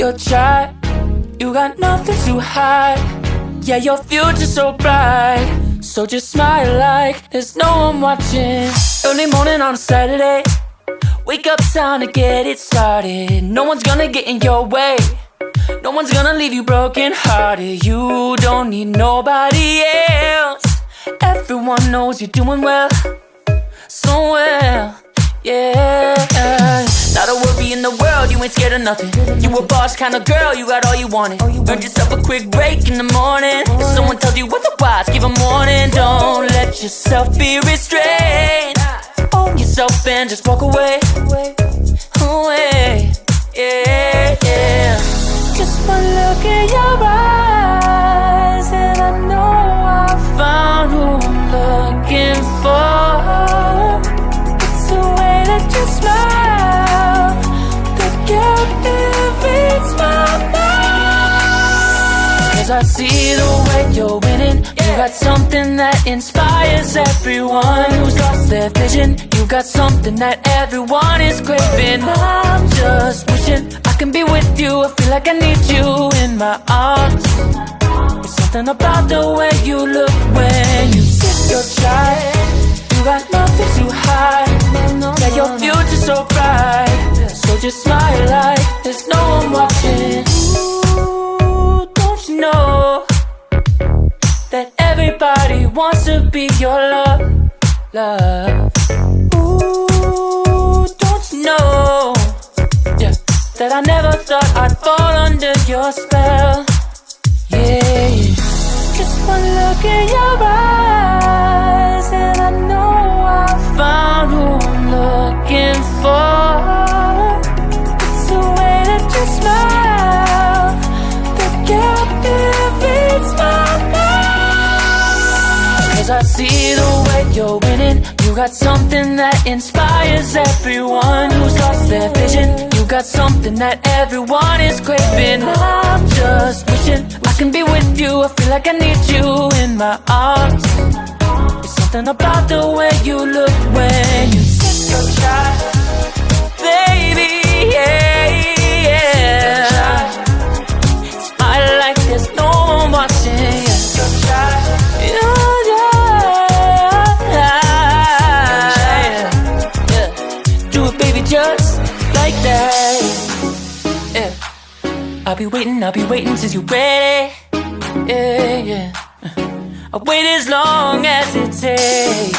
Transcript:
your child. You got nothing to hide. Yeah, your future's so bright. So just smile like there's no one watching. Early morning on a Saturday, wake up, time to get it started. No one's gonna get in your way. No one's gonna leave you broken hearted. You don't need nobody else. Everyone knows you're doing well, so well, yeah. Not a worry in the world, you ain't scared of nothing. You a boss kind of girl, you got all you wanted. Earned yourself a quick break in the morning. If someone tells you otherwise, give a warning. Don't let yourself be restrained. Own yourself and just walk away. Away, yeah, yeah. Just one look in your eyes and I know I found who I'm looking for. It's the way that you smile that captivates my mind. 'Cause I see the way you're winning. You got something that inspires everyone who's lost their vision. You got something that everyone is craving. I'm just wishing I can be with you. I feel like I need you in my arms. There's something about the way you look when you sit your child. You got nothing to hide. Yeah, your future's so bright. So just smile like there's no one watching. Ooh, don't you know that everybody wants to be your love, love. Ooh, don't you know, yeah, that I never thought I'd fall under your spell, yeah. Just one look in your eyes and I know I found who I'm looking for. It's the way that you smile that captivates my mind. 'Cause I see the way you're winning. You got something that inspires everyone who's lost their vision. You got something that everyone is craving. I'm just wishing I can be with you. I feel like I need you in my arms. There's something about the way you look when you sit your child, baby, yeah, yeah. Smile like there's no one watching. Just like that, yeah. I'll be waiting till you're ready, yeah, yeah. I'll wait as long as it takes.